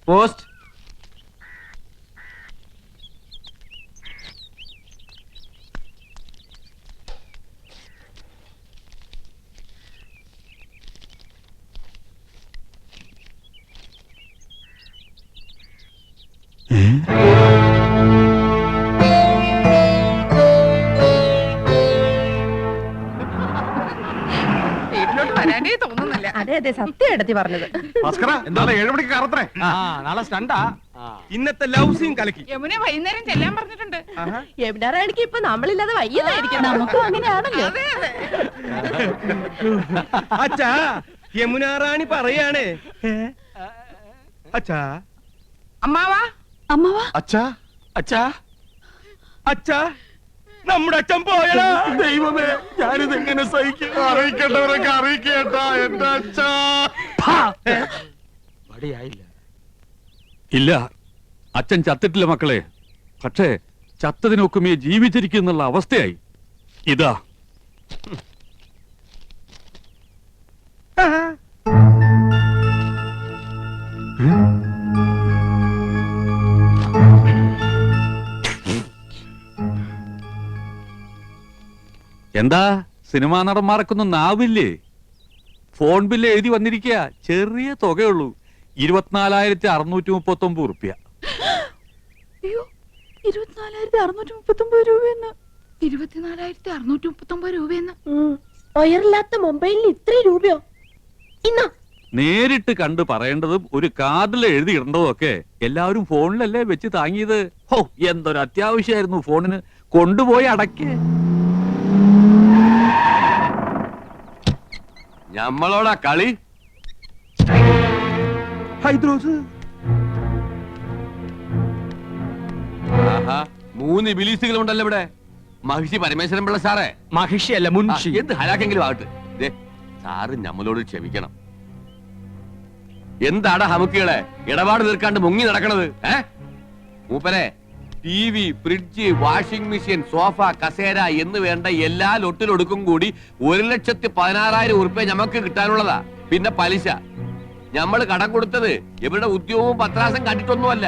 Post. അതെ അതെ, സത്യം എടുത്തി പറഞ്ഞത്. എന്താ 7 മണിക്ക് കറത്രേ? നാളെ സ്റ്റണ്ടാ. ഇന്നത്തെ ലവ് സീൻ കലക്കി. യമുന വൈകുന്നേരം ചെല്ലാൻ പറഞ്ഞിട്ടുണ്ട്. യമുന റാണിക്ക് ഇപ്പൊ നമ്മളില്ലാതെ വയ്യതായിരിക്കും. നമുക്കും അങ്ങനെയാണല്ലോ. അച്ഛാ, യമുന റാണി പറയാണ്. അച്ഛാ, അമ്മാവാ അമ്മവാ, അച്ഛാ, അച്ഛാ, അച്ഛാ, നമ്മുടെ അച്ഛൻ പോയടാ. ദൈവമേ, ഞാനിത് എങ്ങനെ സഹിക്കും? അറിയിക്കേണ്ടവരൊക്കെ അറിയിക്കേട്ടാ എന്റെ അച്ഛാ. മടിയായില്ല. ഇല്ല, അച്ഛൻ ചത്തിട്ടില്ല മക്കളെ. പക്ഷേ ചത്തതിനൊക്കുമേ ജീവിച്ചിരിക്കുന്നുള്ള അവസ്ഥയായി. ഇതാ എന്താ സിനിമാ നടന്മാർക്കൊന്നും നാവില്ലേ? ഫോൺ ബില്ല് എഴുതി വന്നിരിക്കുക. ചെറിയ തുകയുള്ളൂ, 24,639 ഉറുപ്പ്യ. 24,639 രൂപയെന്ന്. 24,639 രൂപയെന്ന്. ഒയറില്ലാത്ത മൊബൈലിന് ഇത്രയും രൂപയോ? ഇന്നോ നേരിട്ട് കണ്ട് പറയേണ്ടതും ഒരു കാർഡിൽ എഴുതി ഇടേണ്ടതും ഒക്കെ എല്ലാവരും ഫോണിലല്ലേ വെച്ച് താങ്ങിയത്. ഹോ, എന്തൊരു അത്യാവശ്യമായിരുന്നു ഫോണിന്. കൊണ്ടുപോയി അടയ്ക്ക്. ഞമ്മളോടാ കളി. ഹൈദ്രോസ്, ആഹാ, 3 ബിലീസുകളുണ്ടല്ലോ ഇവിടെ. മഹിഷി പരമേശ്വരൻ പിള്ള സാറേ. മഹിഷിയല്ല, മുൻഷി. എന്ത് ഹലാക്കെങ്കിലും ആകട്ടെ. ദേ, സാറ് ഞമ്മളോട് ക്ഷമിക്കണം. എന്താടാ ഹമുക്കികളെ ഇടപാട് തീർക്കാണ്ട് മുങ്ങി നടക്കണത്? മൂപ്പരെ TV, fridge, washing machine, sofa, കസേര എന്ന് വേണ്ട എല്ലാ ലൊട്ടിലൊടുക്കും കൂടി 1,16,000 ഉറുപ്പ്യ ഞമ്മക്ക് കിട്ടാനുള്ളതാ. പിന്നെ പലിശ. ഞമ്മള് കടം കൊടുത്തത് ഇവരുടെ ഉദ്യോഗവും പത്രാസം കണ്ടിട്ടൊന്നുമല്ല.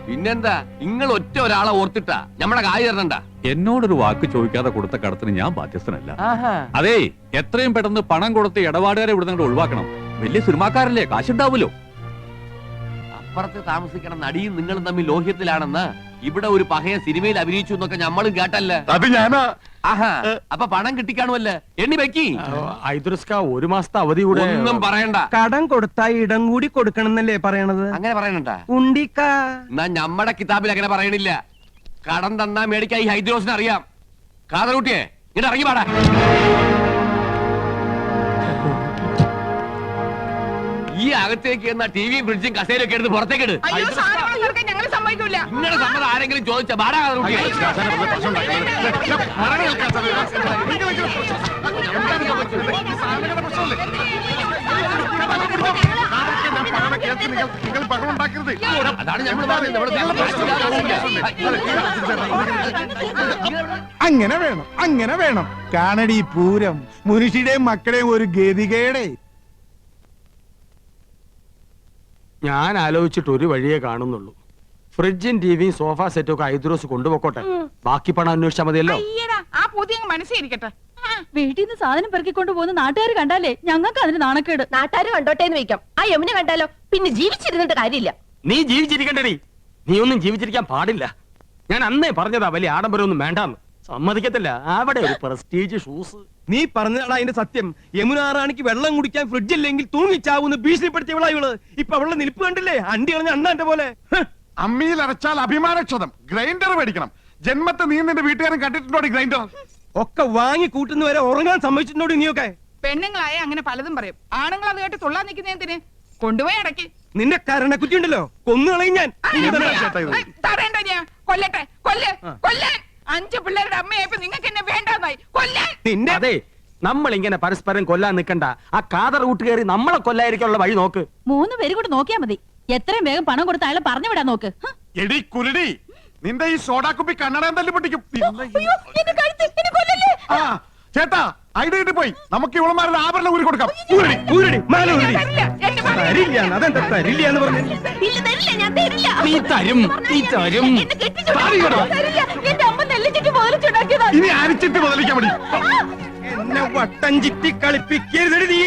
പിന്നെന്താ, നിങ്ങൾ ഒറ്റ ഒരാളെ ഓർത്തിട്ടാ ഞമ്മടെ കായ് തരണണ്ട. എന്നോടൊരു വാക്ക് ചോദിക്കാതെ കൊടുത്ത കടത്തിന് ഞാൻ ബാധ്യസ്ഥനല്ല. അതേ, എത്രയും പെട്ടെന്ന് പണം കൊടുത്ത് ഇടപാടുകാരെ ഇവിടെ നിന്ന് ഒഴിവാക്കണം. വലിയ സിനിമാക്കാരല്ലേ, കാശുണ്ടാവുമല്ലോ. അപ്പുറത്ത് താമസിക്കണം നടിയും നിങ്ങളും തമ്മിൽ ലോഹ്യത്തിലാണെന്ന് ഇവിടെ ഒരു പഹയ സിനിമയിൽ അഭിനയിച്ചു എന്നൊക്കെ ഞമ്മളും കേട്ടല്ലേ. അത് ഞാനാ. ആഹാ, അപ്പൊ പണം കിട്ടിക്കാണുമല്ലേ? എണ്ണി വെക്കി. ഐദ്രസ്ക 1 മാസത്തെ അവധി കൂടെ. ഒന്നും പറയണ്ട. കടം കൊടുത്താ ഇടം കൂടി കൊടുക്കണം എന്നല്ലേ പറയണത്? അങ്ങനെ പറയണണ്ട. ഉണ്ടിക്ക. എന്നാ ഞമ്മടെ കിതാബിൽ അങ്ങനെ പറയണില്ല. കടം തന്നാ മേടിക്കാൻ ഈ ഹൈദ്രോസിന് അറിയാം. കാതറൂട്ടിയെ ഇങ്ങനെ ഇറങ്ങി പാടാ. ഈ അകത്തേക്ക് എന്നാ ടിവിയും ഫ്രിഡ്ജും കസേരയൊക്കെ എടുത്ത് പുറത്തേക്ക് ഇട്. അയ്യോ, സാധനങ്ങൾ തീർക്കാൻ ഞങ്ങൾ സമ്മതിക്കൂല. നിങ്ങളുടെ സമ്മതം ആരെങ്കിലും ചോദിച്ച ബാടാ കാതറൂട്ടിയെ. അതാണ് ഞമ്മൾ അങ്ങനെ വേണം, അങ്ങനെ വേണം. കാണടി പൂരം, മുനുഷിയുടെയും മക്കളെയും ഒരു ഗതികേടെ. ഞാൻ ആലോചിച്ചിട്ട് ഒരു വഴിയേ കാണുന്നുള്ളൂ. ഫ്രിഡ്ജും ടിവിയും സോഫ സെറ്റും ഒക്കെ ഐദ്രോസ് കൊണ്ടുപോക്കോട്ടെ. ബാക്കി പണം അന്വേഷിച്ചാൽ മതിയല്ലോ. ആ പൂതി അങ്ങ് മനസ്സിരിക്കട്ടെ. വീട്ടിൽ നിന്ന് സാധനം പെറുക്കിക്കൊണ്ട് പോകുന്ന നാട്ടുകാർ കണ്ടാലേ ഞങ്ങൾക്ക് അതിന് നാണക്കേട്. നാട്ടുകാർ കണ്ടോട്ടെ എന്ന് വെക്കാം. ആ യമുന കണ്ടാലോ പിന്നെ ജീവിച്ചിരുന്നിട്ട് കാര്യമില്ല. നീ ജീവിച്ചിരിക്കണ്ടേ? നീ ഒന്നും ജീവിച്ചിരിക്കാൻ പാടില്ല. ഞാൻ അന്നേ പറഞ്ഞതാ വലിയ ആഡംബരമൊന്നും വേണ്ടാന്ന്. സമ്മതിക്കത്തില്ല. അവിടെ ഒരു പ്രസ്റ്റീജ് ഷൂസ്. നീ പറഞ്ഞതാണ് അതിന്റെ സത്യം. യമുന റാണിക്ക് വെള്ളം കുടിക്കാൻ ഫ്രിഡ്ജ് ഇല്ലെങ്കിൽ തൂങ്ങിച്ചാവുന്ന ഭീഷണിപ്പെടുത്തിയവളാ ഇവള്. ഇപ്പൊ അവളുടെ നിൽപ്പ് കണ്ടില്ലേ? അണ്ടി കളഞ്ഞ അണ്ണാന്റെ പോലെ. അമ്മിയിൽ അരച്ചാൽ അഭിമാനക്ഷതം. ഗ്രൈൻഡർ മേടിക്കണം. ജന്മത്തെ നീ നിന്റെ വീട്ടുകാരൻ കണ്ടിട്ടുണ്ടോ ഗ്രൈൻഡർ? ഒക്കെ വാങ്ങി കൂട്ടുന്നവരെ ഉറങ്ങാൻ സമ്മതിച്ചിട്ടുണ്ടോ നീയൊക്കെ? പെണ്ണുങ്ങളായ അങ്ങനെ പലതും പറയും. ആണുങ്ങൾ അത് കേട്ട് തുള്ളാൻ നിൽക്കുന്നതിന് കൊണ്ടുപോയി അടക്കി. നിന്റെ കരണക്കുറ്റി ഉണ്ടല്ലോ, കൊന്നുകളയും ഞാൻ. തടയണ്ട, ഞാൻ കൊല്ലട്ടെ. കൊല്ലാൻ 5 പിള്ളേരുടെ അമ്മയായപ്പോ നിങ്ങൾക്ക് എന്നെ വേണ്ടെന്നായി. കൊല്ലാൻ. നിന്റെ അതെ, നമ്മൾ ഇങ്ങനെ പരസ്പരം കൊല്ലാൻ നിൽക്കണ്ട. ആ കാതർ കൂട്ടുകയറി നമ്മളെ കൊല്ലായിരിക്കാനുള്ള വഴി നോക്ക്. 3 പേര് കൂടെ നോക്കിയാ മതി. എത്രയും വേഗം പണം കൊടുത്ത് അയാളെ പറഞ്ഞു വിടാൻ നോക്ക്. എടി കുരുടി, നിന്റെ ഈ സോഡാ കുപ്പി കണ്ണടം തല്ലി പൊട്ടിക്കും. ചേട്ടാ, ഐഡിയ പോയി നമുക്ക് ഇവളമാരുടെ ആഭരണം ഊരി കൊടുക്കാം. ഊരടി, ഊരടി, മാല ഊരടി. തരില്ല, എന്റെ മാല തരില്ല, അതെന്താ തരില്ല എന്ന് പറഞ്ഞു? ഇല്ല, തരില്ല, ഞാൻ തരില്ല. നീ തരും, നീ തരും. എന്നെ കെട്ടിച്ചോണ്ട് തരില്ല. എന്റെ അമ്മ നെല്ലിച്ചിട്ട് മുതലിച്ചുണ്ടാക്കിയതാ. ഇനി അരിച്ചിട്ട് മുതലിക്കാൻ മതി. എന്നെ വട്ടം ചിറ്റി കളിപ്പിക്കരുതടി നീ.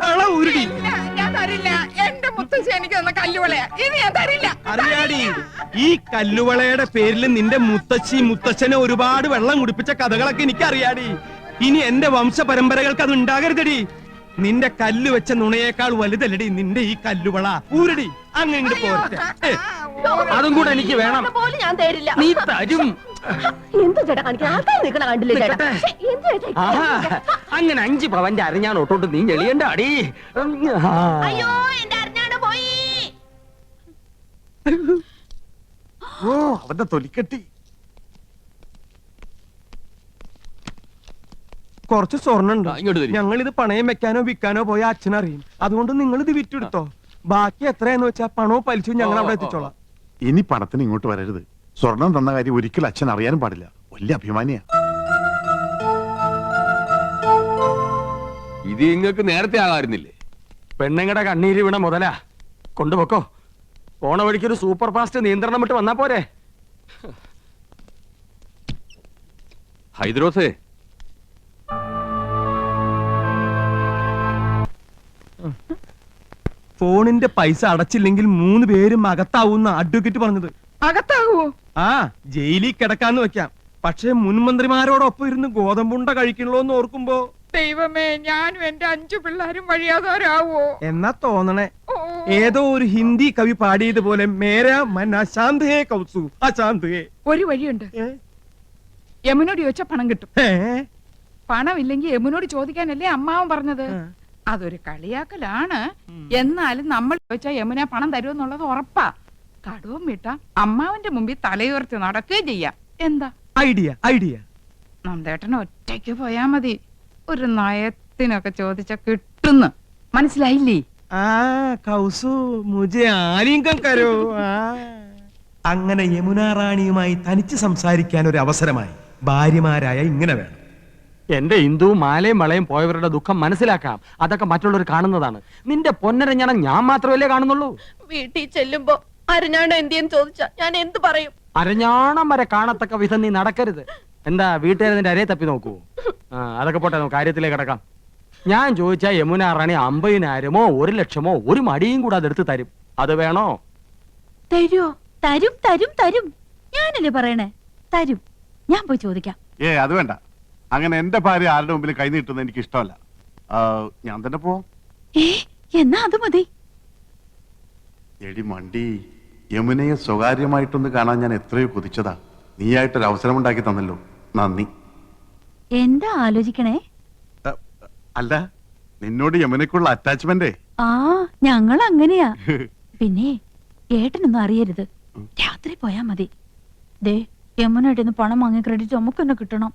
വള ഊരടി. ഇല്ല, ഞാൻ തരില്ല. എന്റെ മുത്തശ്ശി എനിക്ക് തന്ന കല്ലുവളയാ. ഇനി ഞാൻ തരില്ല. അറിയാടി, ഈ കല്ലുവളയുടെ പേരിൽ നിന്റെ മുത്തശ്ശി മുത്തച്ഛനെ ഒരുപാട് വെള്ളം കുടിപ്പിച്ച കഥകളൊക്കെ എനിക്കറിയാടി. ഇനി എന്റെ വംശ പരമ്പരകൾക്ക് അത് ഉണ്ടാകരുതടി. നിന്റെ കല്ല് വെച്ച നുണയേക്കാൾ വലുതല്ലടി നിന്റെ ഈ കല്ലുവള. ഊരടി, അങ്ങ് ഇങ്ങോട്ട് പോരട്ടെ. അതും കൂടെ എനിക്ക് വേണം. പോലും ഞാൻ തരില്ല. നീ തരും. എന്ത് ചേട്ടാ കാണിക്കാൻ ആൾക്കാർ നിൽക്കണ കണ്ടില്ലേ ചേട്ടാ? നിൽക്കട്ടെ. ശ്ശെ, എന്ത് ചേട്ടാ ഈ ആഹാ, കാണിക്കാൻ? അങ്ങനെ 5 പവന്റെ അരഞ്ഞാൻ ഒട്ടോട്ട് നീ ഞെളിയണ്ട അടി. അയ്യോ എന്റെ അറിഞ്ഞാണ് പോയി. ഓ അവന്റെ തൊലിക്കെട്ടി. കുറച്ച് സ്വർണ്ണുണ്ട്. ഇങ്ങോട്ട് തരി. ഞങ്ങൾ ഇത് പണയം വെക്കാനോ വിൽക്കാനോ പോയ അച്ഛനറിയും. അതുകൊണ്ട് നിങ്ങൾ ഇത് വിറ്റെടുത്തോ. ബാക്കി എത്രയെന്ന് വെച്ചാ പണവും പലിശയും ഞങ്ങൾ അവിടെ എത്തിച്ചോളാം. ഇനി പണത്തിന് ഇങ്ങോട്ട് വരരുത്. സ്വർണം തന്ന കാര്യം ഒരിക്കലും അച്ഛൻ അറിയാനും പാടില്ല. വലിയ അഭിമാനിയാ. ഇത് നിങ്ങൾക്ക് നേരത്തെ ആകാറുന്നില്ലേ? പെണ്ണുങ്ങളുടെ കണ്ണീര് വീണ മുതലാ. കൊണ്ടുപോക്കോ. പോണ വഴിക്കൊരു സൂപ്പർ ഫാസ്റ്റ് നിയന്ത്രണം വിട്ട് വന്നാ പോരെ. ഹൈദ്രോസേ, ഫോണിന്റെ പൈസ അടച്ചില്ലെങ്കിൽ 3 പേരും അകത്താവുന്ന അഡ്വക്കേറ്റ് പറഞ്ഞത്. അകത്താകുവോ? ആ, ജയിലിൽ കിടക്കാന്ന് വെക്കാം. പക്ഷെ മുൻമന്ത്രിമാരോടൊപ്പം ഇരുന്ന് ഗോതമ്പുണ്ട കഴിക്കണല്ലോ എന്ന് ഓർക്കുമ്പോ ദൈവമേ, ഞാനും എന്റെ 5 പിള്ളേരും വഴിയാതാരാവോ? എന്നാ തോന്നണേ. ഓ, ഏതോ ഒരു ഹിന്ദി കവി പാടിയതുപോലെ മേരാ മൻ അശാന്ത് ഹേ കൗസു അശാന്ത് ഹേ. ഒരു വഴിയുണ്ട്. യമുനോട് ചോദിച്ചാ പണം കിട്ടും. ഏ? പണം ഇല്ലെങ്കിൽ യമുനോട് ചോദിക്കാനല്ലേ അമ്മാവൻ പറഞ്ഞത്. അതൊരു കളിയാക്കലാണ്. എന്നാലും നമ്മൾ ചോദിച്ചാൽ യമുന പണം തരുമെന്നുള്ളത് ഉറപ്പാ. കടവും വിട്ട അമ്മാവന്റെ മുമ്പിൽ തലയുയർത്തി നടക്കുകയും ചെയ്യാം. എന്താ ഐഡിയ, ഐഡിയ. നന്ദേട്ടൻ ഒറ്റയ്ക്ക് പോയാ മതി. ഒരു നയത്തിനൊക്കെ ചോദിച്ച കിട്ടുന്നു. മനസ്സിലായില്ലേ? ആ കൗസു മുജെ ആലിംഗം കരോ. അങ്ങനെ യമുന റാണിയുമായി തനിച്ച് സംസാരിക്കാൻ ഒരു അവസരമായി. ഭാര്യമാരായ ഇങ്ങനെ വേണം. എന്റെ ഹിന്ദു മാലയും വളയും പോയവരുടെ ദുഃഖം മനസ്സിലാക്കാം. അതൊക്കെ മറ്റുള്ളവർ കാണുന്നതാണ്. നിന്റെ പൊന്നരഞ്ഞാണം ഞാൻ മാത്രമല്ലേ കാണുന്നുള്ളൂ. വീട്ടിൽ ചെല്ലുമ്പോ അരഞ്ഞാണ് എന്തിയെന്ന് ചോദിച്ചാ ഞാൻ എന്ത് പറയും? അരഞ്ഞാണം വരെ കാണത്തക്ക വിധം നീ നടക്കരുത്. എന്താ വീട്ടുകാരെ നിന്റെ അരയെ തപ്പി നോക്കൂ? അതൊക്കെ പോട്ടെ, നമുക്ക് കാര്യത്തിലേക്ക് കിടക്കാം. ഞാൻ ചോദിച്ചാ യമുന റാണി 50,000-മോ 1,00,000-മോ ഒരു മടിയും കൂടെ അതെടുത്ത് തരും. അത് വേണോ? തരുമോ? തരും തരും തരും. ഞാനല്ലേ പറയണേ, തരും. ഞാൻ പോയി ചോദിക്കാം. അത് വേണ്ട. അങ്ങനെ എന്റെ ഭാര്യ ആരുടെ മുമ്പിൽ കൈ നീട്ടുന്നത് എനിക്ക് ഇഷ്ടമല്ല. ഞാൻ തന്നെ പോവാം. എന്നാ അത് മതി. എടി മണ്ടി, യമുനയെ സ്വകാര്യമായിട്ടൊന്ന് കാണാൻ ഞാൻ എത്രയോ കൊതിച്ചതാ. നീയായിട്ടൊരു അവസരം ഉണ്ടാക്കി തന്നല്ലോ, നന്ദി. എന്താ ആലോചിക്കണേ? അല്ല, നിന്നോട് യമുനക്കുള്ള അറ്റാച്ച്മെന്റേ. ആ, ഞങ്ങൾ അങ്ങനെയാ. പിന്നെ ഏട്ടനൊന്നും അറിയരുത്. രാത്രി പോയാ മതി. ദേ യമുനയുടെ പണം വാങ്ങി ക്രെഡിറ്റ് നമുക്ക് തന്നെ കിട്ടണം.